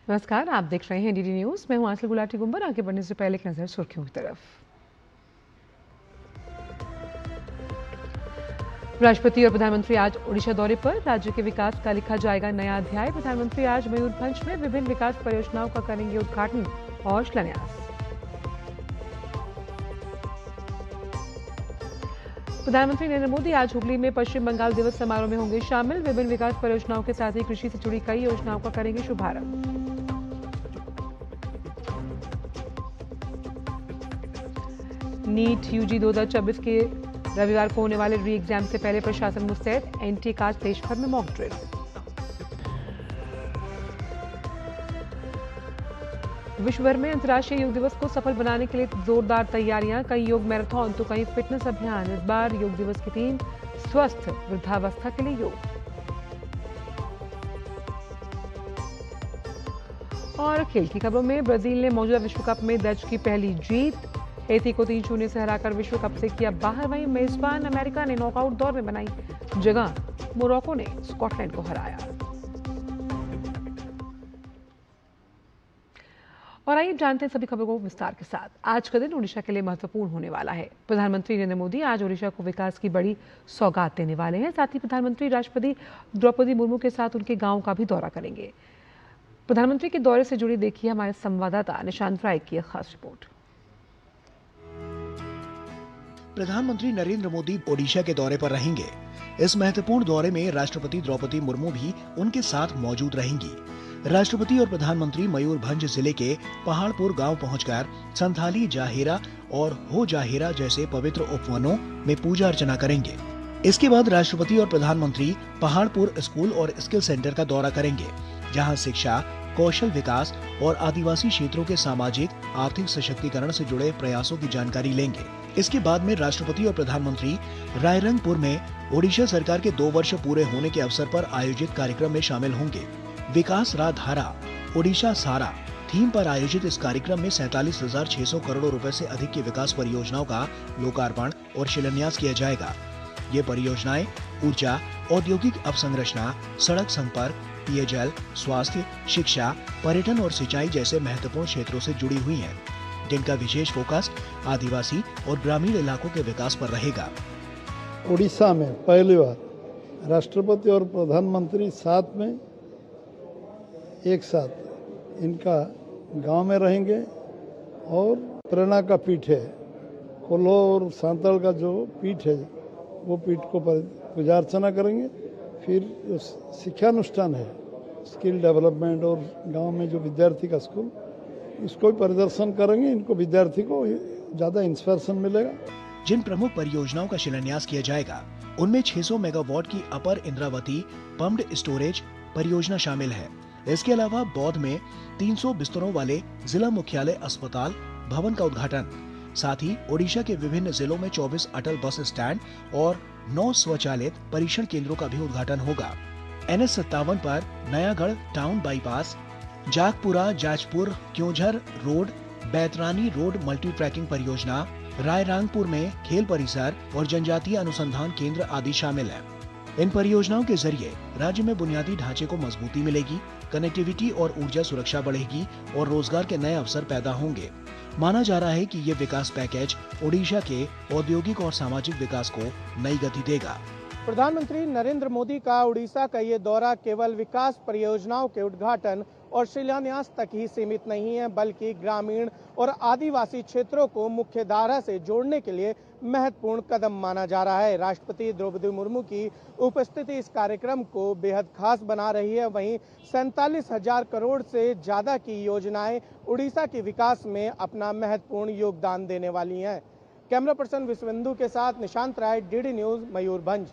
नमस्कार, आप देख रहे हैं डीडी न्यूज। मैं हूं आंचल गुलाटी गुंबर। आगे बढ़ने से पहले एक नजर सुर्खियों की तरफ। राष्ट्रपति और प्रधानमंत्री आज ओडिशा दौरे पर। राज्य के विकास का लिखा जाएगा नया अध्याय। प्रधानमंत्री आज मयूरभंज में विभिन्न विकास परियोजनाओं का करेंगे उद्घाटन और शिलान्यास। प्रधानमंत्री नरेंद्र मोदी आज हुगली में पश्चिम बंगाल दिवस समारोह में होंगे शामिल। विभिन्न विकास परियोजनाओं के साथ ही कृषि से जुड़ी कई योजनाओं का करेंगे शुभारंभ। नीट यूजी 2024 के रविवार को होने वाले री एग्जाम से पहले प्रशासन मुस्तैद। एनटीए का देश भर में मॉक ड्रिल। विश्व भर में अंतर्राष्ट्रीय योग दिवस को सफल बनाने के लिए जोरदार तैयारियां। कई योग मैराथन तो कई फिटनेस अभियान। इस बार योग दिवस की थीम स्वस्थ वृद्धावस्था के लिए योग। और खेल की खबरों में ब्राजील ने मौजूदा विश्व कप में दर्ज की पहली जीत। हैती को 3-0 से हराकर विश्व कप से किया बाहर। वहीं मेजबान अमेरिका ने नॉकआउट दौर में बनाई जगह। मोरक्को ने स्कॉटलैंड को हराया। और आइए जानते हैं सभी खबरों को विस्तार के साथ। आज का दिन ओडिशा के लिए महत्वपूर्ण होने वाला है। प्रधानमंत्री नरेंद्र मोदी आज ओडिशा को विकास की बड़ी सौगात देने वाले हैं। साथ ही प्रधानमंत्री राष्ट्रपति द्रौपदी मुर्मू के साथ उनके गांव का भी दौरा करेंगे। प्रधानमंत्री के दौरे से जुड़ी देखिए हमारे संवाददाता निशांत राय की एक खास रिपोर्ट। प्रधानमंत्री नरेंद्र मोदी ओडिशा के दौरे पर रहेंगे। इस महत्वपूर्ण दौरे में राष्ट्रपति द्रौपदी मुर्मू भी उनके साथ मौजूद रहेंगी। राष्ट्रपति और प्रधानमंत्री मयूरभंज जिले के पहाड़पुर गांव पहुंचकर संथाली जाहेरा और हो जाहेरा जैसे पवित्र उपवनों में पूजा अर्चना करेंगे। इसके बाद राष्ट्रपति और प्रधानमंत्री पहाड़पुर स्कूल और स्किल सेंटर का दौरा करेंगे, जहां शिक्षा, कौशल विकास और आदिवासी क्षेत्रों के सामाजिक आर्थिक सशक्तिकरण से जुड़े प्रयासों की जानकारी लेंगे। इसके बाद में राष्ट्रपति और प्रधानमंत्री रायरंगपुर में ओडिशा सरकार के 2 वर्ष पूरे होने के अवसर पर आयोजित कार्यक्रम में शामिल होंगे। विकास धारा ओडिशा सारा थीम पर आयोजित इस कार्यक्रम में 47,600 करोड़ रुपए से अधिक की विकास परियोजनाओं का लोकार्पण और शिलान्यास किया जाएगा। ये परियोजनाएं ऊर्जा, औद्योगिक अवसंरचना, सड़क संपर्क, पेयजल, स्वास्थ्य, शिक्षा, पर्यटन और सिंचाई जैसे महत्वपूर्ण क्षेत्रों से जुड़ी हुई हैं, जिनका विशेष फोकस आदिवासी और ग्रामीण इलाकों के विकास पर रहेगा। उड़ीसा में पहली बार राष्ट्रपति और प्रधानमंत्री साथ में एक साथ इनका गांव में रहेंगे और प्रेरणा का पीठ है, कोल्हो और सांतल का जो पीठ है वो पीठ को पूजा अर्चना करेंगे। फिर शिक्षानुष्ठान है, स्किल डेवलपमेंट और गांव में जो विद्यार्थी का स्कूल, इसको भी परिदर्शन करेंगे। इनको विद्यार्थी को ज्यादा इंस्पिरेशन मिलेगा। जिन प्रमुख परियोजनाओं का शिलान्यास किया जाएगा उनमें 600 मेगावाट की अपर इंद्रावती पम्प्ड स्टोरेज परियोजना शामिल है। इसके अलावा बौद्ध में 300 बिस्तरों वाले जिला मुख्यालय अस्पताल भवन का उद्घाटन, साथ ही ओडिशा के विभिन्न जिलों में 24 अटल बस स्टैंड और 9 स्वचालित परीक्षण केंद्रों का भी उद्घाटन होगा। NH57 पर Nayagarh town bypass, Jagpura Jajpur Keonjhar road, Baitarani road multi tracking परियोजना, रायरंगपुर में खेल परिसर और जनजातीय अनुसंधान केंद्र आदि शामिल हैं। इन परियोजनाओं के जरिए राज्य में बुनियादी ढांचे को मजबूती मिलेगी, कनेक्टिविटी और ऊर्जा सुरक्षा बढ़ेगी और रोजगार के नए अवसर पैदा होंगे। माना जा रहा है कि ये विकास पैकेज ओडिशा के औद्योगिक और सामाजिक विकास को नई गति देगा। प्रधानमंत्री नरेंद्र मोदी का उड़ीसा का ये दौरा केवल विकास परियोजनाओं के उद्घाटन और शिलान्यास तक ही सीमित नहीं है, बल्कि ग्रामीण और आदिवासी क्षेत्रों को मुख्य धारा से जोड़ने के लिए महत्वपूर्ण कदम माना जा रहा है। राष्ट्रपति द्रौपदी मुर्मू की उपस्थिति इस कार्यक्रम को बेहद खास बना रही है। वहीं 47,000 करोड़ से ज्यादा की योजनाएं उड़ीसा के विकास में अपना महत्वपूर्ण योगदान देने वाली हैं। कैमरा पर्सन विश्वेंदु के साथ निशांत राय, डीडी न्यूज, मयूरभंज।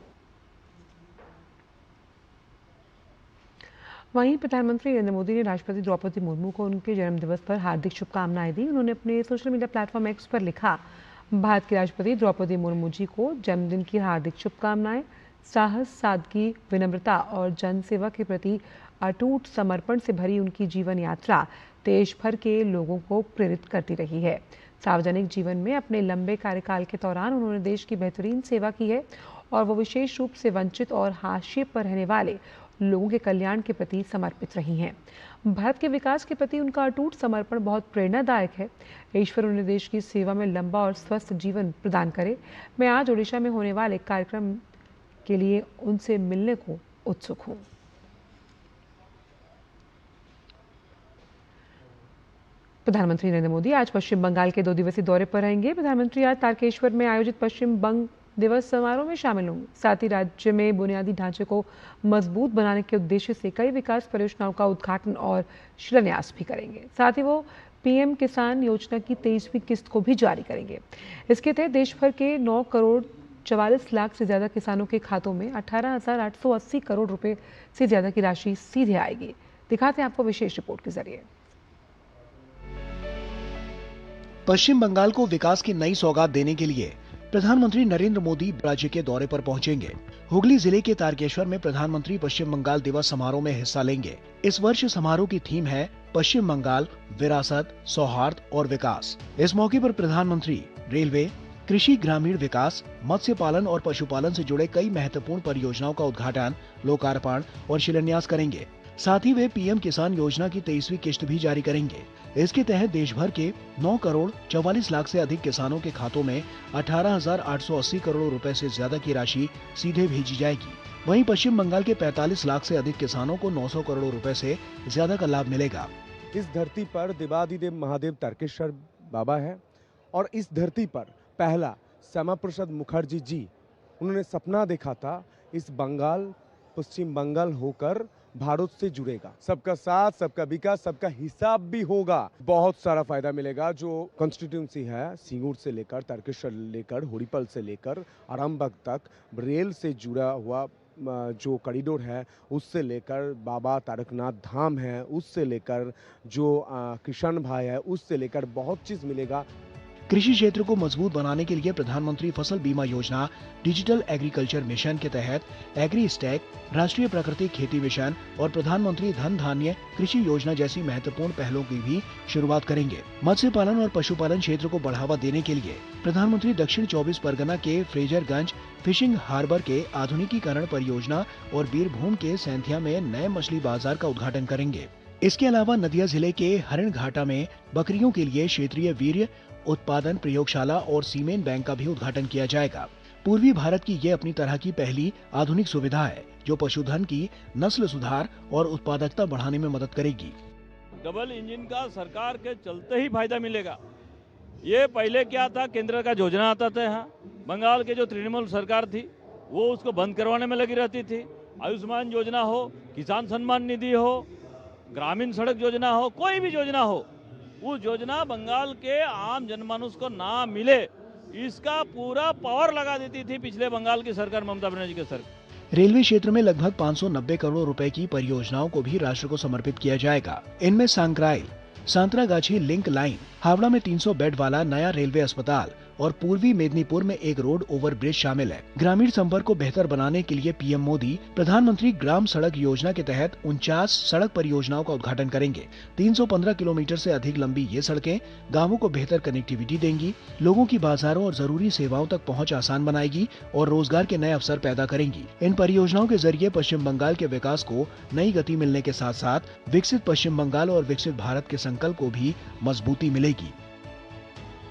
वहीं प्रधानमंत्री नरेंद्र मोदी ने राष्ट्रपति द्रौपदी मुर्मू को उनके जन्मदिवस पर हार्दिक शुभकामनाएं दी। उन्होंने अपने सोशल मीडिया प्लेटफॉर्म एक्स पर लिखा, भारत की राष्ट्रपति द्रौपदी मुर्मू जी को जन्मदिन की हार्दिक शुभकामनाएं। साहस, सादगी, विनम्रता और जनसेवा के प्रति अटूट समर्पण से भरी उनकी जीवन यात्रा देश भर के लोगों को प्रेरित करती रही है। सार्वजनिक जीवन में अपने लंबे कार्यकाल के दौरान उन्होंने देश की बेहतरीन सेवा की है और वो विशेष रूप से वंचित और हाशिए पर रहने वाले लोगों के कल्याण के प्रति समर्पित रही हैं। भारत के विकास के प्रति उनका अटूट समर्पण बहुत प्रेरणादायक है। ईश्वर उन्हें देश की सेवा में लंबा और स्वस्थ जीवन प्रदान करे। मैं आज ओडिशा में होने वाले कार्यक्रम के लिए उनसे मिलने को उत्सुक हूँ। प्रधानमंत्री नरेंद्र मोदी आज पश्चिम बंगाल के 2 दिवसीय दौरे पर रहेंगे। प्रधानमंत्री आज तारकेश्वर में आयोजित पश्चिम बंग दिवस समारोह में शामिल होंगे। साथ ही राज्य में बुनियादी ढांचे को मजबूत बनाने के उद्देश्य से कई विकास परियोजनाओं का उद्घाटन और शिलान्यास भी करेंगे। साथ ही वो पीएम किसान योजना की 23वीं किस्त को भी जारी करेंगे। इसके तहत देश भर के 9 करोड़ 44 लाख से ज्यादा किसानों के खातों में 18,880 करोड़ रुपए से ज्यादा की राशि सीधे आएगी। दिखाते हैं आपको विशेष रिपोर्ट के जरिए। पश्चिम बंगाल को विकास की नई सौगात देने के लिए प्रधानमंत्री नरेंद्र मोदी राज्य के दौरे पर पहुंचेंगे। हुगली जिले के तारकेश्वर में प्रधानमंत्री पश्चिम बंगाल दिवस समारोह में हिस्सा लेंगे। इस वर्ष समारोह की थीम है पश्चिम बंगाल विरासत, सौहार्द और विकास। इस मौके पर प्रधानमंत्री रेलवे, कृषि, ग्रामीण विकास, मत्स्य पालन और पशुपालन से जुड़े कई महत्वपूर्ण परियोजनाओं का उद्घाटन, लोकार्पण और शिलान्यास करेंगे। साथ ही वे पीएम किसान योजना की 23वीं किस्त भी जारी करेंगे। इसके तहत देश भर के 9 करोड़ 44 लाख से अधिक किसानों के खातों में 18,880 करोड़ रुपए से ज्यादा की राशि सीधे भेजी जाएगी। वहीं पश्चिम बंगाल के 45 लाख से अधिक किसानों को 900 करोड़ रुपए से ज्यादा का लाभ मिलेगा। इस धरती पर देवादिदेव महादेव तारकेश्वर बाबा है और इस धरती पर पहला श्यामा प्रसाद मुखर्जी जी, उन्होंने सपना देखा था इस बंगाल पश्चिम बंगाल होकर भारत से जुड़ेगा। सबका साथ, सबका विकास, सबका हिसाब भी होगा। बहुत सारा फायदा मिलेगा। जो कॉन्स्टिट्यूंसी है सींगूर से लेकर तारकेश्वर लेकर होरीपल से लेकर आरामबाग तक रेल से जुड़ा हुआ जो कॉरिडोर है, उससे लेकर बाबा तारकनाथ धाम है, उससे लेकर जो किसान भाई है, उससे लेकर बहुत चीज मिलेगा। कृषि क्षेत्र को मजबूत बनाने के लिए प्रधानमंत्री फसल बीमा योजना, डिजिटल एग्रीकल्चर मिशन के तहत एग्री स्टैक, राष्ट्रीय प्राकृतिक खेती मिशन और प्रधानमंत्री धन धान्य कृषि योजना जैसी महत्वपूर्ण पहलों की भी शुरुआत करेंगे। मत्स्य पालन और पशुपालन क्षेत्र को बढ़ावा देने के लिए प्रधानमंत्री दक्षिण 24 परगना के फ्रेजरगंज फिशिंग हार्बर के आधुनिकीकरण परियोजना और बीरभूम के सैंथिया में नए मछली बाजार का उद्घाटन करेंगे। इसके अलावा नदिया जिले के हरिण घाटा में बकरियों के लिए क्षेत्रीय वीर्य उत्पादन प्रयोगशाला और सीमेंट बैंक का भी उद्घाटन किया जाएगा। पूर्वी भारत की ये अपनी तरह की पहली आधुनिक सुविधा है जो पशुधन की नस्ल सुधार और उत्पादकता बढ़ाने में मदद करेगी। डबल इंजन का सरकार के चलते ही फायदा मिलेगा। ये पहले क्या था, केंद्र का योजना आता था, यहाँ बंगाल के जो तृणमूल सरकार थी वो उसको बंद करवाने में लगी रहती थी। आयुष्मान योजना हो, किसान सम्मान निधि हो, ग्रामीण सड़क योजना हो, कोई भी योजना हो, वो योजना बंगाल के आम जनमानुष को ना मिले, इसका पूरा पावर लगा देती थी पिछले बंगाल की सरकार, ममता बनर्जी की सरकार। रेलवे क्षेत्र में लगभग 590 करोड़ रुपए की परियोजनाओं को भी राष्ट्र को समर्पित किया जाएगा। इनमें सांक्राइल सांतरागाछी लिंक लाइन, हावड़ा में 300 बेड वाला नया रेलवे अस्पताल और पूर्वी मेदिनीपुर में एक रोड ओवर ब्रिज शामिल है। ग्रामीण संपर्क को बेहतर बनाने के लिए पीएम मोदी प्रधानमंत्री ग्राम सड़क योजना के तहत 49 सड़क परियोजनाओं का उद्घाटन करेंगे। 315 किलोमीटर से अधिक लंबी ये सड़कें गांवों को बेहतर कनेक्टिविटी देंगी, लोगों की बाजारों और जरूरी सेवाओं तक पहुंच आसान बनाएगी और रोजगार के नए अवसर पैदा करेंगी। इन परियोजनाओं के जरिए पश्चिम बंगाल के विकास को नई गति मिलने के साथ साथ विकसित पश्चिम बंगाल और विकसित भारत के संकल्प को भी मजबूती मिलेगी।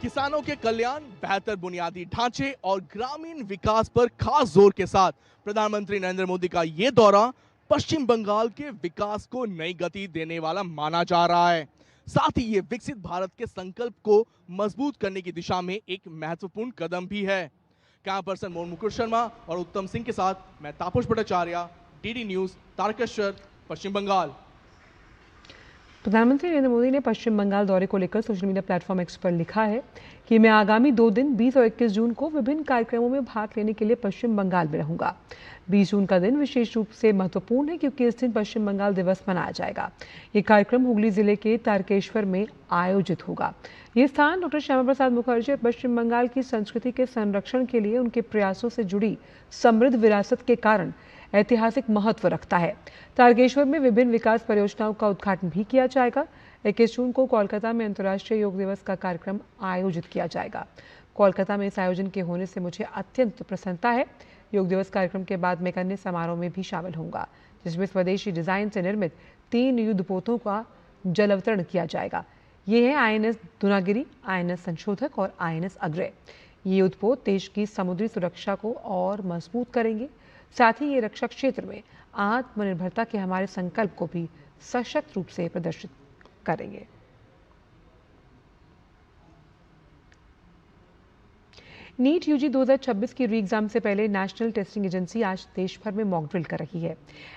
किसानों के कल्याण, बेहतर बुनियादी ढांचे और ग्रामीण विकास पर खास जोर के साथ प्रधानमंत्री नरेंद्र मोदी का ये दौरा पश्चिम बंगाल के विकास को नई गति देने वाला माना जा रहा है। साथ ही ये विकसित भारत के संकल्प को मजबूत करने की दिशा में एक महत्वपूर्ण कदम भी है। कैमरा पर्सन मोहन मुकुर शर्मा और उत्तम सिंह के साथ मैं तापस भट्टाचार्य, डीडी न्यूज, तारकेश्वर, पश्चिम बंगाल। प्रधानमंत्री नरेंद्र मोदी ने पश्चिम बंगाल दौरे को लेकर सोशल मीडिया प्लेटफॉर्म एक्स पर लिखा है कि मैं आगामी 2 दिन 20 और 21 जून को विभिन्न कार्यक्रमों में भाग लेने के लिए पश्चिम बंगाल में रहूंगा। 20 जून का दिन विशेष रूप से महत्वपूर्ण है क्योंकि इस दिन पश्चिम बंगाल दिवस मनाया जाएगा। ये कार्यक्रम हुगली जिले के तारकेश्वर में आयोजित होगा। ये स्थान डॉक्टर श्यामा प्रसाद मुखर्जी और पश्चिम बंगाल की संस्कृति के संरक्षण के लिए उनके प्रयासों से जुड़ी समृद्ध विरासत के कारण ऐतिहासिक महत्व रखता है। तारकेश्वर में विभिन्न विकास परियोजनाओं का उद्घाटन भी किया जाएगा। 21 जून को कोलकाता में अंतर्राष्ट्रीय योग दिवस का कार्यक्रम आयोजित किया जाएगा। कोलकाता में इस आयोजन के होने से मुझे अत्यंत प्रसन्नता है। योग दिवस कार्यक्रम के बाद मैं एक अन्य समारोह में भी शामिल होऊंगा जिसमें स्वदेशी डिजाइन से निर्मित 3 युद्धपोतों का जल अवतरण किया जाएगा। ये है INS दुनागिरी, INS संशोधक और INS अग्रय। ये युद्धपोत देश की समुद्री सुरक्षा को और मजबूत करेंगे। साथ ही ये रक्षा क्षेत्र में आत्मनिर्भरता के हमारे संकल्प को भी सशक्त रूप से प्रदर्शित करेंगे। नीट यूजी 2026 की री एग्जाम से पहले नेशनल टेस्टिंग एजेंसी आज देश भर में मॉक ड्रिल कर रही है।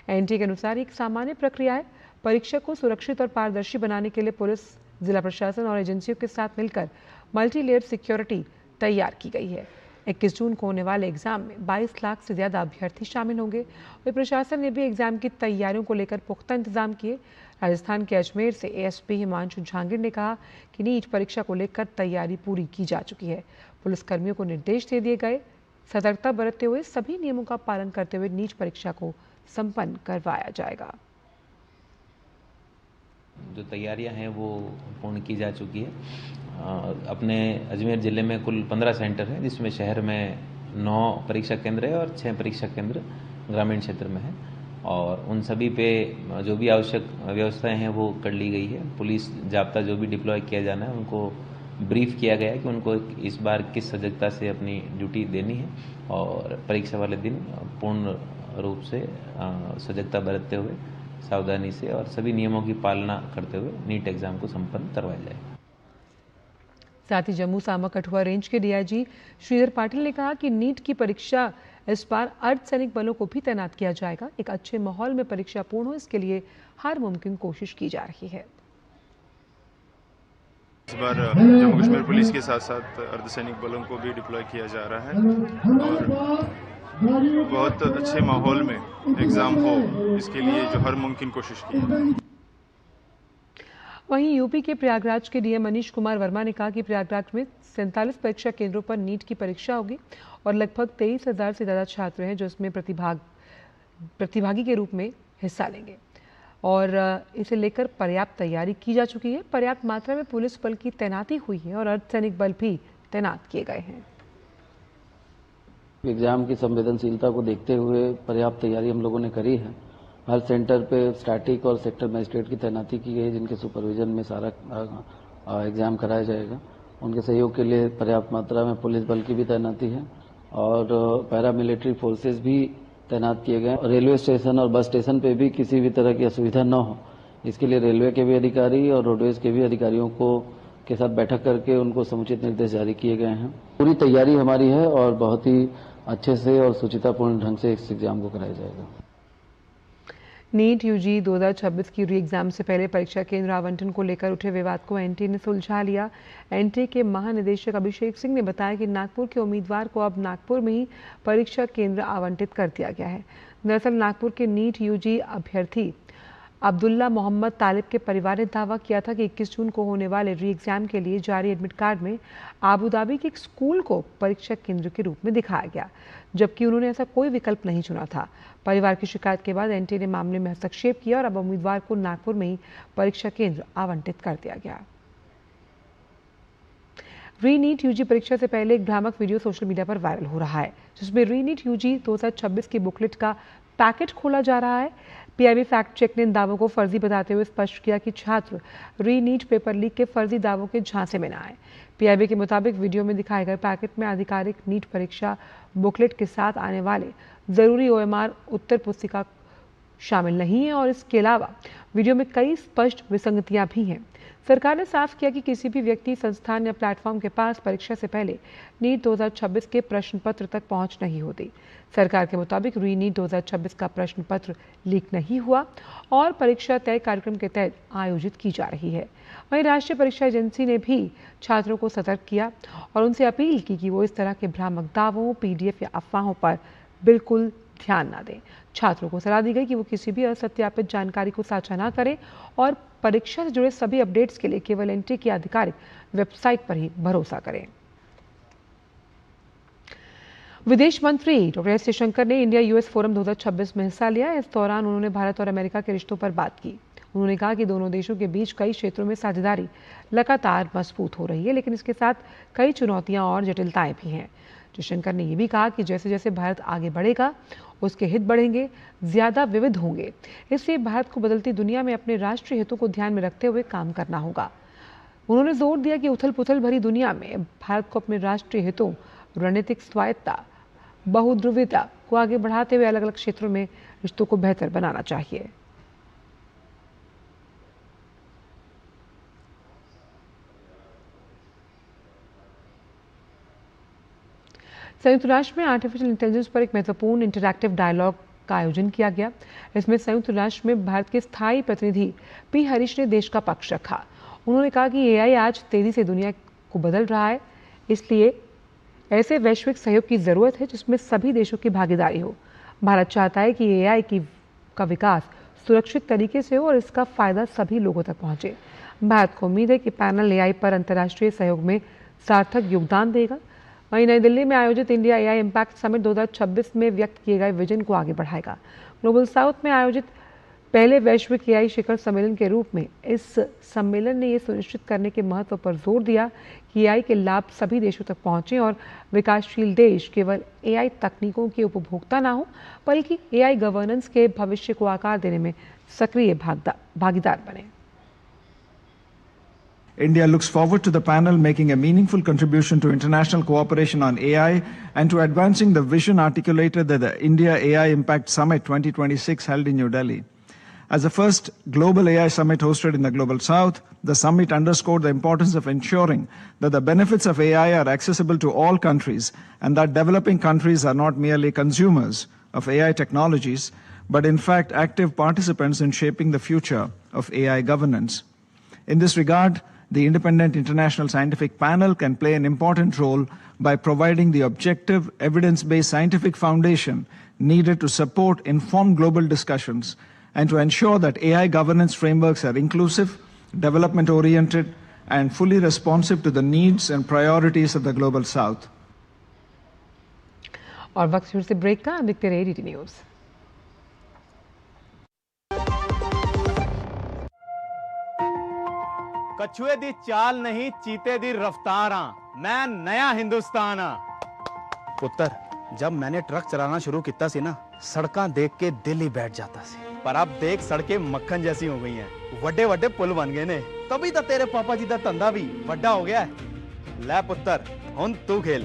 एनटीए के अनुसार एक सामान्य प्रक्रिया है। परीक्षा को सुरक्षित और पारदर्शी बनाने के लिए पुलिस, जिला प्रशासन और एजेंसियों के साथ मिलकर मल्टी लेयर सिक्योरिटी तैयार की गई है। 21 जून को होने वाले एग्जाम में 22 लाख से ज्यादा अभ्यर्थी शामिल होंगे और प्रशासन ने भी एग्जाम की तैयारियों को लेकर पुख्ता इंतजाम किए। राजस्थान के अजमेर से एएसपी हिमांशु झांगिर ने कहा कि नीट परीक्षा को लेकर तैयारी पूरी की जा चुकी है। पुलिसकर्मियों को निर्देश दे दिए गए, सतर्कता बरतते हुए सभी नियमों का पालन करते हुए नीट परीक्षा को संपन्न करवाया जाएगा। जो तैयारियां हैं वो पूर्ण की जा चुकी है। अपने अजमेर ज़िले में कुल 15 सेंटर हैं, जिसमें शहर में 9 परीक्षा केंद्र है और 6 परीक्षा केंद्र ग्रामीण क्षेत्र में है। और उन सभी पे जो भी आवश्यक व्यवस्थाएं हैं वो कर ली गई है। पुलिस जाब्ता जो भी डिप्लॉय किया जाना है उनको ब्रीफ किया गया है कि उनको इस बार किस सजगता से अपनी ड्यूटी देनी है और परीक्षा वाले दिन पूर्ण रूप से सजगता बरतते हुए, सावधानी से और सभी नियमों की पालना करते हुए नीट एग्जाम को संपन्न करवाया जाएगा। साथ ही जम्मू सामा कठुआ रेंज के डीआईजी श्रीधर पाटिल ने कहा कि नीट की परीक्षा इस बार अर्धसैनिक बलों को भी तैनात किया जाएगा। एक अच्छे माहौल में परीक्षा पूर्ण हो, इसके लिए हर मुमकिन कोशिश की जा रही है। इस बार जम्मू कश्मीर पुलिस के साथ साथ अर्धसैनिक बलों को भी डिप्लॉय किया जा रहा है और बहुत अच्छे माहौल में एग्जाम हो, इसके लिए जो हर मुमकिन कोशिश की है। वहीं यूपी के प्रयागराज के डीएम मनीष कुमार वर्मा ने कहा कि प्रयागराज में 47 परीक्षा केंद्रों पर नीट की परीक्षा होगी और लगभग 23,000 से ज्यादा छात्र हैं जो इसमें प्रतिभागी के रूप में हिस्सा लेंगे और इसे लेकर पर्याप्त तैयारी की जा चुकी है। पर्याप्त मात्रा में पुलिस बल की तैनाती हुई है और अर्धसैनिक बल भी तैनात किए गए हैं। एग्जाम की संवेदनशीलता को देखते हुए पर्याप्त तैयारी हम लोगों ने करी है। हर सेंटर पे स्टैटिक और सेक्टर मजिस्ट्रेट की तैनाती की गई है, जिनके सुपरविजन में सारा एग्जाम कराया जाएगा। उनके सहयोग के लिए पर्याप्त मात्रा में पुलिस बल की भी तैनाती है और पैरामिलिट्री फोर्सेस भी तैनात किए गए। रेलवे स्टेशन और बस स्टेशन पे भी किसी भी तरह की असुविधा न हो, इसके लिए रेलवे के भी अधिकारी और रोडवेज के भी अधिकारियों के साथ बैठक करके उनको समुचित निर्देश जारी किए गए हैं। पूरी तैयारी हमारी है और बहुत ही अच्छे से और सुचितापूर्ण ढंग से इस एग्जाम को कराया जाएगा। नीट यूजी 2026 की री एग्जाम से पहले परीक्षा केंद्र आवंटन को लेकर उठे विवाद को एनटीए ने सुलझा लिया। एनटीए के महानिदेशक अभिषेक सिंह ने बताया कि नागपुर के उम्मीदवार को अब नागपुर में ही परीक्षा केंद्र आवंटित कर दिया गया है। दरअसल नागपुर के नीट यूजी अभ्यर्थी अब्दुल्ला मोहम्मद तालिब के परिवार ने दावा किया था कि 21 जून को होने वाले री एग्जाम के लिए जारी एडमिट कार्ड में आबूधाबी के एक स्कूल को परीक्षा केंद्र के रूप में दिखाया गया, जबकि उन्होंने ऐसा कोई विकल्प नहीं चुना था। परिवार की शिकायत के बाद एनटीए ने मामले में हस्तक्षेप किया और अब उम्मीदवार को नागपुर में ही परीक्षा केंद्र आवंटित कर दिया गया। री नीट यूजी परीक्षा से पहले एक भ्रामक वीडियो सोशल मीडिया पर वायरल हो रहा है, जिसमें री नीट यूजी 2026 की बुकलेट का पैकेट खोला जा रहा है। पीआईबी फैक्ट चेक ने इन दावों को फर्जी बताते हुए स्पष्ट किया कि छात्र री नीट पेपर लीक के फर्जी दावों के झांसे में न आए। पीआईबी के मुताबिक वीडियो में दिखाए गए पैकेट में आधिकारिक नीट परीक्षा बुकलेट के साथ आने वाले जरूरी ओएमआर उत्तर पुस्तिका शामिल नहीं है और इसके अलावा वीडियो में कई स्पष्ट विसंगतियां भी हैं। सरकार ने साफ किया कि किसी भी व्यक्ति, संस्थान या प्लेटफॉर्म के पास परीक्षा से पहले नीट 2026 के प्रश्न पत्र तक पहुंच नहीं होती। सरकार के मुताबिक री नीट 2026 का प्रश्न पत्र लीक नहीं हुआ और परीक्षा तय कार्यक्रम के तहत आयोजित की जा रही है। वहीं राष्ट्रीय परीक्षा एजेंसी ने भी छात्रों को सतर्क किया और उनसे अपील की कि वो इस तरह के भ्रामक दावों, पीडीएफ या अफवाहों पर बिल्कुल ध्यान न दें। छात्रों को सलाह दी गई कि वो किसी भी असत्यापित जानकारी को साझा न करें और परीक्षा से जुड़े सभी अपडेट्स के लिए केवल एनटीए की आधिकारिक वेबसाइट पर ही भरोसा करें। विदेश मंत्री डॉक्टर एस जयशंकर ने इंडिया यूएस फोरम 2026 में हिस्सा लिया। इस दौरान उन्होंने भारत और अमेरिका के रिश्तों पर बात की। उन्होंने कहा कि दोनों देशों के बीच कई क्षेत्रों में साझेदारी लगातार मजबूत हो रही है, लेकिन इसके साथ कई चुनौतियां और जटिलताएं भी हैं। जयशंकर ने यह भी कहा कि जैसे जैसे भारत आगे बढ़ेगा, उसके हित बढ़ेंगे, ज्यादा विविध होंगे। इसलिए भारत को बदलती दुनिया में अपने राष्ट्रीय हितों को ध्यान में रखते हुए काम करना होगा। उन्होंने जोर दिया कि उथल पुथल भरी दुनिया में भारत को अपने राष्ट्रीय हितों, रणनीतिक स्वायत्तता, बहुध्रुवीयता को आगे बढ़ाते हुए अलग अलग क्षेत्रों में रिश्तों को बेहतर बनाना चाहिए। संयुक्त राष्ट्र में आर्टिफिशियल इंटेलिजेंस पर एक महत्वपूर्ण इंटरैक्टिव डायलॉग का आयोजन किया गया। इसमें संयुक्त राष्ट्र में भारत के स्थायी प्रतिनिधि पी हरीश ने देश का पक्ष रखा। उन्होंने कहा कि एआई आज तेजी से दुनिया को बदल रहा है, इसलिए ऐसे वैश्विक सहयोग की जरूरत है जिसमें सभी देशों की भागीदारी हो। भारत चाहता है कि एआई का विकास सुरक्षित तरीके से हो और इसका फायदा सभी लोगों तक पहुंचे। भारत को उम्मीद है कि पैनल एआई पर अंतर्राष्ट्रीय सहयोग में सार्थक योगदान देगा। वहीं नई दिल्ली में आयोजित इंडिया एआई इम्पैक्ट समिट 2026 में व्यक्त किए गए विजन को आगे बढ़ाएगा। ग्लोबल साउथ में आयोजित पहले वैश्विक एआई शिखर सम्मेलन के रूप में इस सम्मेलन ने यह सुनिश्चित करने के महत्व पर जोर दिया कि एआई के लाभ सभी देशों तक पहुंचे और विकासशील देश केवल एआई तकनीकों के उपभोक्ता ना हो, बल्कि एआई गवर्नेंस के भविष्य को आकार देने में सक्रिय भागीदार बने। India looks forward to the panel making a meaningful contribution to international cooperation on AI and to advancing the vision articulated at the India AI Impact Summit 2026 held in New Delhi. As the first global AI summit hosted in the Global South, the summit underscored the importance of ensuring that the benefits of AI are accessible to all countries and that developing countries are not merely consumers of AI technologies, but in fact active participants in shaping the future of AI governance. In this regard, the Independent International Scientific Panel can play an important role by providing the objective, evidence-based scientific foundation needed to support informed global discussions and to ensure that AI governance frameworks are inclusive, development-oriented, and fully responsive to the needs and priorities of the Global South. और वक्त फिर से break का, देखते रहिए DT news. कछुए दी चाल नहीं, चीते दी रफ्तारां, मैं नया हिंदुस्तान। पुत्र, जब मैंने ट्रक चलाना शुरू किया सी ना, सड़कां देख के दिल ही बैठ जाता सी। पर अब देख सड़कें मक्खन जैसी हो गई हैं, वड्डे वड्डे पुल बन गए ने, तभी तो तेरे पापा जी दा धंधा भी वड्डा हो गया है। ले पुत्र, हुन तू खेल।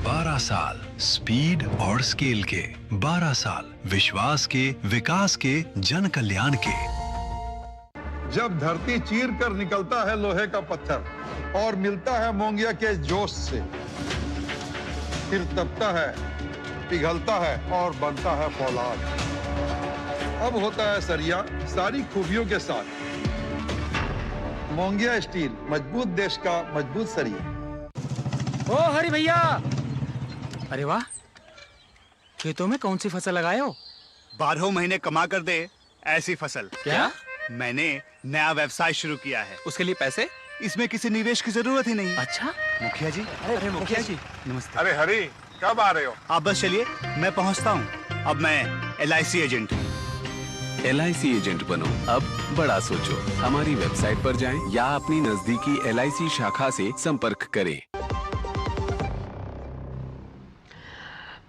12 साल स्पीड और स्केल के, 12 साल विश्वास के, विकास के, जन कल्याण के। जब धरती चीर कर निकलता है लोहे का पत्थर और मिलता है मोंगिया के जोश से, फिर तपता है, पिघलता है और बनता है फौलाद। अब होता है सरिया सारी खूबियों के साथ। मोंगिया स्टील, मजबूत देश का मजबूत सरिया। ओ हरी भैया, अरे वाह, खेतों में कौन सी फसल लगाए हो? 12 महीने कमा कर दे ऐसी फसल। क्या? मैंने नया व्यवसाय शुरू किया है। उसके लिए पैसे? इसमें किसी निवेश की जरूरत ही नहीं। अच्छा मुखिया जी। अरे मुखिया जी नमस्ते। अरे हरी, कब आ रहे हो? आप बस चलिए, मैं पहुंचता हूं। अब मैं LIC एजेंट हूं। LIC एजेंट बनो, अब बड़ा सोचो। हमारी वेबसाइट पर जाएं या अपनी नजदीकी LIC शाखा से संपर्क करें।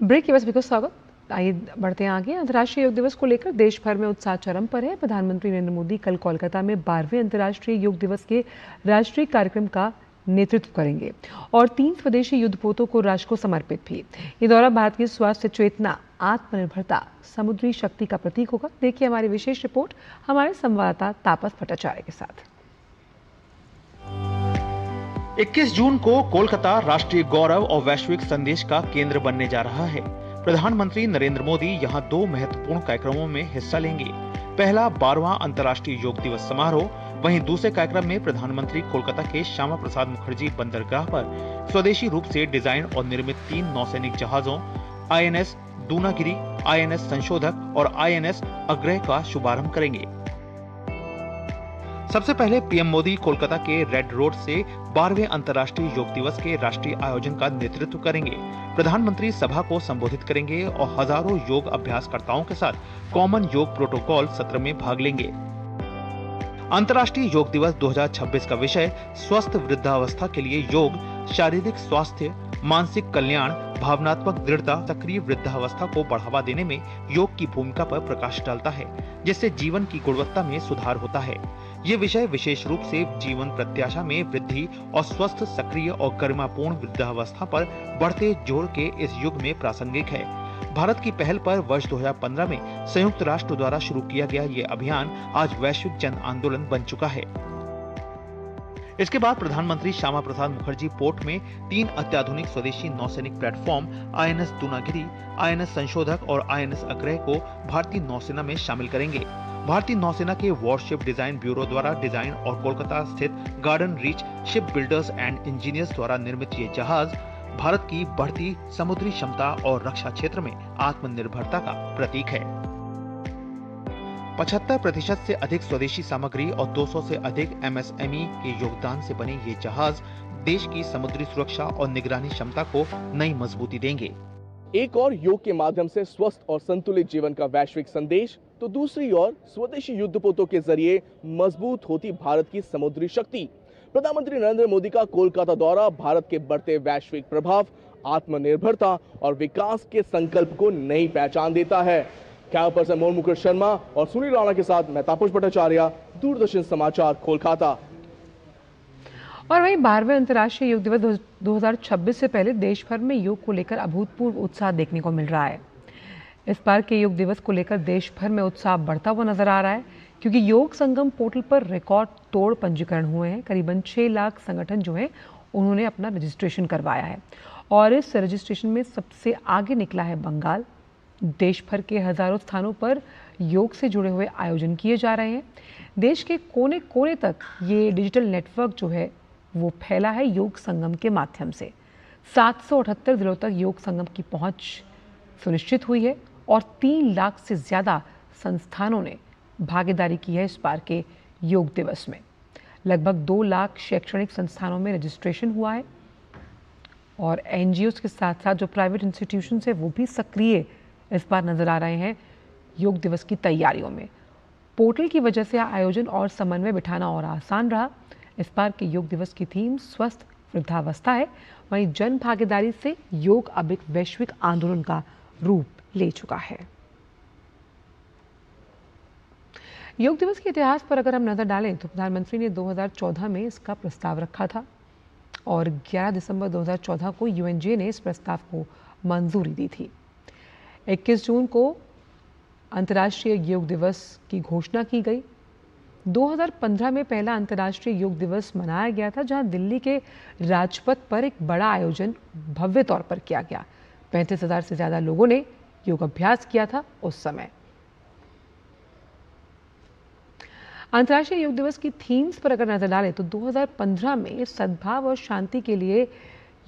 ब्रेक के बाद स्वागत। आइए बढ़ते हैं आगे। अंतर्राष्ट्रीय योग दिवस को लेकर देश भर में उत्साह चरम पर है। प्रधानमंत्री नरेंद्र मोदी कल कोलकाता में 12वें अंतर्राष्ट्रीय योग दिवस के राष्ट्रीय कार्यक्रम का नेतृत्व करेंगे और 3 स्वदेशी युद्धपोतों को राष्ट्र को समर्पित भी। ये दौरा भारत की स्वास्थ्य चेतना, आत्मनिर्भरता, समुद्री शक्ति का प्रतीक होगा। देखिए हमारी विशेष रिपोर्ट हमारे संवाददाता तापस भट्टाचार्य के साथ। 21 जून को कोलकाता राष्ट्रीय गौरव और वैश्विक संदेश का केंद्र बनने जा रहा है। प्रधानमंत्री नरेंद्र मोदी यहां 2 महत्वपूर्ण कार्यक्रमों में हिस्सा लेंगे। पहला 12वां अंतर्राष्ट्रीय योग दिवस समारोह, वहीं दूसरे कार्यक्रम में प्रधानमंत्री कोलकाता के श्यामा प्रसाद मुखर्जी बंदरगाह पर स्वदेशी रूप से डिजाइन और निर्मित 3 नौसैनिक जहाजों INS दूनागिरी, INS संशोधक और INS अग्रय का शुभारंभ करेंगे। सबसे पहले पीएम मोदी कोलकाता के रेड रोड से 12वें अंतर्राष्ट्रीय योग दिवस के राष्ट्रीय आयोजन का नेतृत्व करेंगे। प्रधानमंत्री सभा को संबोधित करेंगे और हजारों योग अभ्यासकर्ताओं के साथ कॉमन योग प्रोटोकॉल सत्र में भाग लेंगे। अंतर्राष्ट्रीय योग दिवस 2026 का विषय स्वस्थ वृद्धावस्था के लिए योग, शारीरिक स्वास्थ्य, मानसिक कल्याण, भावनात्मक दृढ़ता, सक्रिय वृद्धावस्था को बढ़ावा देने में योग की भूमिका पर प्रकाश डालता है, जिससे जीवन की गुणवत्ता में सुधार होता है। ये विषय विशेष रूप से जीवन प्रत्याशा में वृद्धि और स्वस्थ, सक्रिय और गरिमापूर्ण वृद्धावस्था पर बढ़ते जोर के इस युग में प्रासंगिक है। भारत की पहल पर वर्ष 2015 में संयुक्त राष्ट्र द्वारा शुरू किया गया ये अभियान आज वैश्विक जन आंदोलन बन चुका है। इसके बाद प्रधानमंत्री श्यामा प्रसाद मुखर्जी पोर्ट में 3 अत्याधुनिक स्वदेशी नौसैनिक प्लेटफॉर्म INS दूनागिरी, INS संशोधक और INS अग्रह को भारतीय नौसेना में शामिल करेंगे। भारतीय नौसेना के वॉरशिप डिजाइन ब्यूरो द्वारा डिजाइन और कोलकाता स्थित garden reach ship builders and engineers द्वारा निर्मित ये जहाज भारत की बढ़ती समुद्री क्षमता और रक्षा क्षेत्र में आत्मनिर्भरता का प्रतीक है। 75% से अधिक स्वदेशी सामग्री और 200 से अधिक MSME के योगदान से बने ये जहाज देश की समुद्री सुरक्षा और निगरानी क्षमता को नई मजबूती देंगे। एक और योग के माध्यम से स्वस्थ और संतुलित जीवन का वैश्विक संदेश, तो दूसरी ओर स्वदेशी युद्धपोतों के जरिए मजबूत होती भारत की समुद्री शक्ति। प्रधानमंत्री नरेंद्र मोदी का कोलकाता दौरा भारत के बढ़ते वैश्विक प्रभाव, आत्मनिर्भरता और विकास के संकल्प को नई पहचान देता है। कैमरा पर्सन मोहन मुकुट शर्मा और सुनील राणा के साथ मैं तापस भट्टाचार्य, दूरदर्शन समाचार, कोलकाता। और वहीं 12वें अंतर्राष्ट्रीय योग दिवस 2026 से पहले देश भर में योग को लेकर अभूतपूर्व उत्साह देखने को मिल रहा है। इस बार के योग दिवस को लेकर देश भर में उत्साह बढ़ता हुआ नजर आ रहा है, क्योंकि योग संगम पोर्टल पर रिकॉर्ड तोड़ पंजीकरण हुए हैं। करीबन 6 लाख संगठन जो है उन्होंने अपना रजिस्ट्रेशन करवाया है और इस रजिस्ट्रेशन में सबसे आगे निकला है बंगाल। देश भर के हजारों स्थानों पर योग से जुड़े हुए आयोजन किए जा रहे हैं। देश के कोने कोने तक ये डिजिटल नेटवर्क जो है वो फैला है योग संगम के माध्यम से। 778 जिलों तक योग संगम की पहुंच सुनिश्चित हुई है और 3 लाख से ज़्यादा संस्थानों ने भागीदारी की है इस बार के योग दिवस में। लगभग 2 लाख शैक्षणिक संस्थानों में रजिस्ट्रेशन हुआ है और NGOs के साथ साथ जो प्राइवेट इंस्टीट्यूशंस है वो भी सक्रिय इस बार नजर आ रहे हैं योग दिवस की तैयारियों में। पोर्टल की वजह से आयोजन और समन्वय बिठाना और आसान रहा। इस बार के योग दिवस की थीम स्वस्थ वृद्धावस्था है। वहीं जन भागीदारी से योग अब एक वैश्विक आंदोलन का रूप ले चुका है। योग दिवस के इतिहास पर अगर हम नजर डालें तो प्रधानमंत्री ने 2014 में इसका प्रस्ताव रखा था और 11 दिसंबर 2014 को UNGA ने इस प्रस्ताव को मंजूरी दी थी। 21 जून को अंतर्राष्ट्रीय योग दिवस की घोषणा की गई। 2015 में पहला अंतर्राष्ट्रीय योग दिवस मनाया गया था, जहां दिल्ली के राजपथ पर एक बड़ा आयोजन भव्य तौर पर किया गया। 35,000 से ज्यादा लोगों ने योग अभ्यास किया था उस समय। अंतर्राष्ट्रीय योग दिवस की थीम्स पर अगर नजर डालें तो 2015 में सद्भाव और शांति के लिए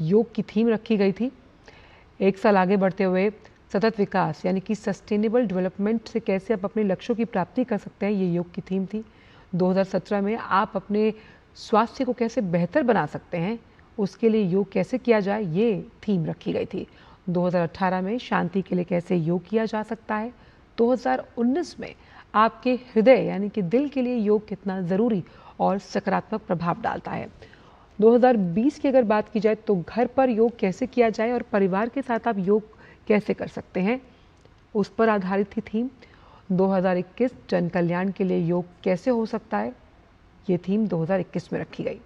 योग की थीम रखी गई थी। एक साल आगे बढ़ते हुए सतत विकास यानी कि सस्टेनेबल डेवलपमेंट से कैसे आप अपने लक्ष्यों की प्राप्ति कर सकते हैं, ये योग की थीम थी। 2017 में आप अपने स्वास्थ्य को कैसे बेहतर बना सकते हैं, उसके लिए योग कैसे किया जाए, ये थीम रखी गई थी। 2018 में शांति के लिए कैसे योग किया जा सकता है। 2019 में आपके हृदय यानी कि दिल के लिए योग कितना ज़रूरी और सकारात्मक प्रभाव डालता है। 2020 की अगर बात की जाए तो घर पर योग कैसे किया जाए और परिवार के साथ आप योग कैसे कर सकते हैं, उस पर आधारित थी थीम। 2021 जन कल्याण के लिए योग कैसे हो सकता है, ये थीम 2021 में रखी गई।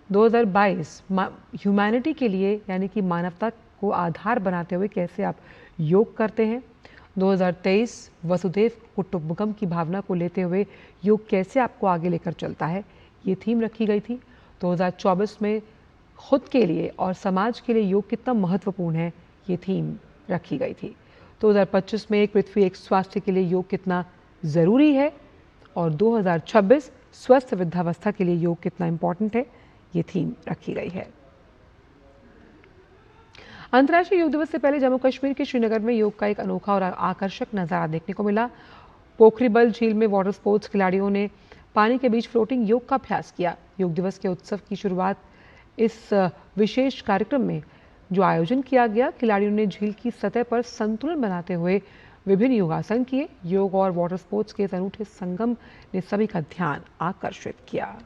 2022 ह्यूमैनिटी के लिए यानी कि मानवता को आधार बनाते हुए कैसे आप योग करते हैं। 2023 वसुधैव कुटुंबकम की भावना को लेते हुए योग कैसे आपको आगे लेकर चलता है, ये थीम रखी गई थी। 2024 में खुद के लिए और समाज के लिए योग कितना महत्वपूर्ण है, ये थीम रखी गई थी। 2025 में एक पृथ्वी एक स्वास्थ्य के लिए योग कितना ज़रूरी है और 2026 स्वस्थ वृद्धावस्था के लिए योग कितना इम्पोर्टेंट है, ये थीम रखी गई है। अंतर्राष्ट्रीय योग दिवस से पहले जम्मू कश्मीर के श्रीनगर में योग का एक अनोखा और आकर्षक नज़ारा देखने को मिला। पोखरीबल झील में वाटर स्पोर्ट्स खिलाड़ियों ने पानी के बीच फ्लोटिंग योग का अभ्यास किया। योग दिवस के उत्सव की शुरुआत इस विशेष कार्यक्रम में जो आयोजन किया गया, खिलाड़ियों ने झील की सतह पर संतुलन बनाते हुए विभिन्न योगासन किए। योग और वाटर स्पोर्ट्स के इस अनूठे संगम ने सभी का ध्यान आकर्षित किया।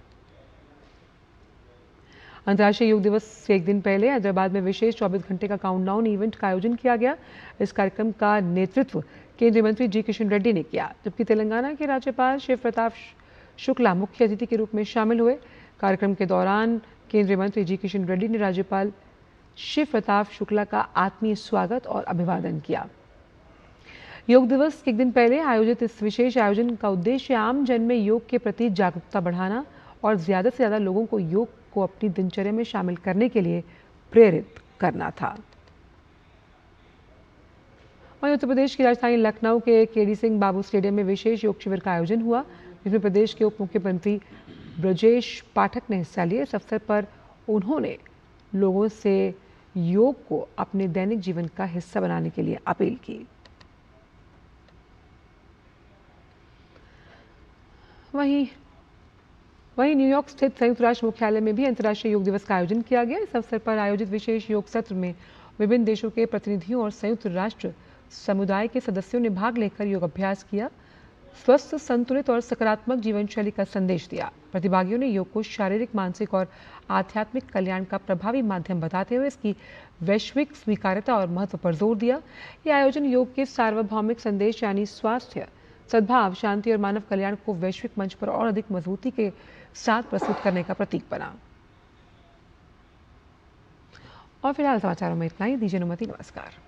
अंतर्राष्ट्रीय योग दिवस से एक दिन पहले हैदराबाद में विशेष 24 घंटे का काउंटडाउन इवेंट का आयोजन किया गया। इस कार्यक्रम का नेतृत्व केंद्रीय मंत्री जी किशन रेड्डी ने किया, जबकि तेलंगाना के राज्यपाल शिव प्रताप शुक्ला मुख्य अतिथि के रूप में शामिल हुए। कार्यक्रम के दौरान केंद्रीय मंत्री जी किशन रेड्डी ने राज्यपाल शिव प्रताप शुक्ला का आत्मीय स्वागत और अभिवादन किया। योग दिवस के एक दिन पहले आयोजित इस विशेष आयोजन का उद्देश्य आम जन में योग के प्रति जागरूकता बढ़ाना और ज्यादा से ज्यादा लोगों को योग को अपनी दिनचर्या में शामिल करने के लिए प्रेरित करना था। वहीं उत्तर प्रदेश की राजधानी लखनऊ के केडी सिंह बाबू स्टेडियम में विशेष योग शिविर का आयोजन हुआ, जिसमें प्रदेश के उप मुख्यमंत्री ब्रजेश पाठक ने हिस्सा लिया। इस अवसर पर उन्होंने लोगों से योग को अपने दैनिक जीवन का हिस्सा बनाने के लिए अपील की। वहीं न्यूयॉर्क स्थित संयुक्त राष्ट्र मुख्यालय में भी अंतर्राष्ट्रीय योग दिवस का आयोजन किया गया। इस अवसर पर आयोजित विशेष योग सत्र में विभिन्न देशों के प्रतिनिधियों और संयुक्त राष्ट्र समुदाय के सदस्यों ने भाग लेकर योग अभ्यास किया, स्वस्थ, संतुलित और सकारात्मक जीवन शैली का संदेश दिया। प्रतिभागियों ने योग को शारीरिक, मानसिक और आध्यात्मिक कल्याण का प्रभावी माध्यम बताते हुए इसकी वैश्विक स्वीकार्यता और महत्व पर जोर दिया। यह आयोजन योग के सार्वभौमिक संदेश यानी स्वास्थ्य, सद्भाव, शांति और मानव कल्याण को वैश्विक मंच पर और अधिक मजबूती के साथ प्रस्तुत करने का प्रतीक बना। और फिलहाल समाचारों में इतना ही। दीजिए अनुमति। नमस्कार।